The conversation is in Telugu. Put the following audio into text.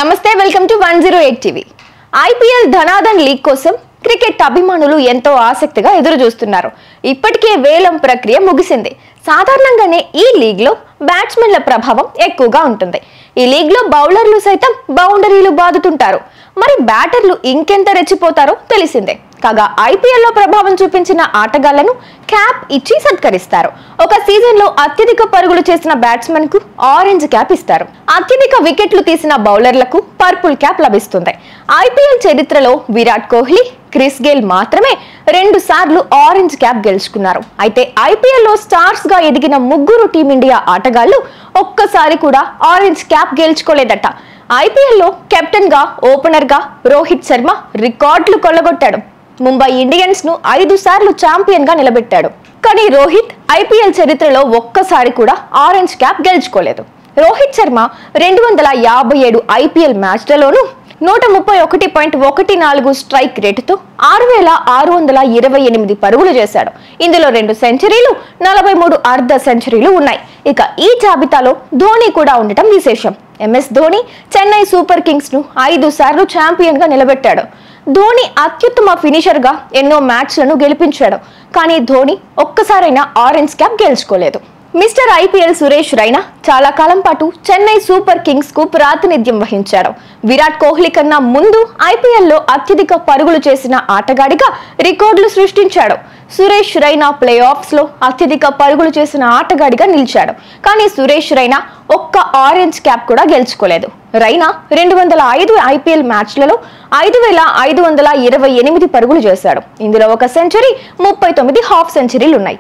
నమస్తే welcome to 108 TV. IPL Dhanadhan league కోసం క్రికెట్ అభిమానులు ఎంతో ఆసక్తిగా ఎదురు చూస్తున్నారు. ఇప్పటికే వేలం ప్రక్రియ ముగిసింది. సాధారణంగానే ఈ లీగ్ లో బ్యాట్స్మెన్ల ప్రభావం ఎక్కువగా ఉంటుంది. ఈ లీగ్ లో బౌలర్లు సైతం బౌండరీలు బాదుతుంటారు. మరి బ్యాటర్లు ఇంకెంత రెచ్చిపోతారో తెలిసిందే. కాగా ఐపీఎల్ లో ప్రభావం చూపించిన ఆటగాళ్లను క్యాప్ ఇచ్చి సత్కరిస్తారు. ఒక సీజన్ లో అత్యధిక పరుగులు చేసిన బ్యాట్స్మెన్ కు ఆరెంజ్ క్యాప్ ఇస్తారు. అత్యధిక వికెట్లు తీసిన బౌలర్లకు పర్పుల్ క్యాప్ లభిస్తుంది. ఐపీఎల్ చరిత్రలో విరాట్ కోహ్లీ, క్రిస్ గేల్ మాత్రమే 2 సార్లు ఆరెంజ్ క్యాప్ గెలుచుకున్నారు. అయితే ఐపీఎల్ లో స్టార్స్ గా ఎదిగిన ముగ్గురు టీమిండియా ఆటగాళ్లు ఒక్కసారి కూడా ఆరెంజ్ క్యాప్ గెలుచుకోలేదట. ఐపీఎల్ లో కెప్టెన్ గా, ఓపెనర్ గా రోహిత్ శర్మ రికార్డులు కొల్లగొట్టాడు. ముంబై ఇండియన్స్ ను 5 సార్లు ఛాంపియన్ గా నిలబెట్టాడు. కానీ రోహిత్ ఐపీఎల్ చరిత్రలో ఒక్కసారి కూడా ఆరెంజ్ క్యాప్ గెలుచుకోలేదు. రోహిత్ శర్మ 257 ఐపీఎల్ మ్యాచ్లలోనూ 131.14 స్ట్రైక్ రేటుతో 6628 పరుగులు చేశాడు. ఇందులో 2 సెంచరీలు, 43 అర్ధ సెంచరీలు ఉన్నాయి. ఇక ఈ జాబితాలో ధోని కూడా ఉండటం విశేషం. MS Dhoni Chennai super Kings ను 5 సార్లు ఛాంపియన్ గా నిలబెట్టాడు. ధోని అత్యుత్తమ ఫినిషర్ గా ఎన్నో మ్యాచ్లను గెలిపించాడు. కానీ ధోని ఒక్కసారైనా ఆరెంజ్ క్యాప్ గెలుచుకోలేదు. మిస్టర్ ఐపీఎల్ సురేష్ రైనా చాలా కాలం పాటు చెన్నై సూపర్ కింగ్స్ కు ప్రాతినిధ్యం వహించాడు. విరాట్ కోహ్లీ కన్నా ముందు ఐపీఎల్ లో అత్యధిక పరుగులు చేసిన ఆటగాడిగా రికార్డులు సృష్టించాడు. సురేష్ రైనా ప్లే ఆఫ్స్ లో అత్యధిక పరుగులు చేసిన ఆటగాడిగా నిలిచాడు. కానీ సురేష్ రైనా ఒక్క ఆరెంజ్ క్యాప్ కూడా గెలుచుకోలేదు. రైనా 205 ఐపీఎల్ మ్యాచ్లలో 5528 పరుగులు చేశాడు. ఇందులో 1 సెంచరీ, 39 హాఫ్ సెంచరీలు ఉన్నాయి.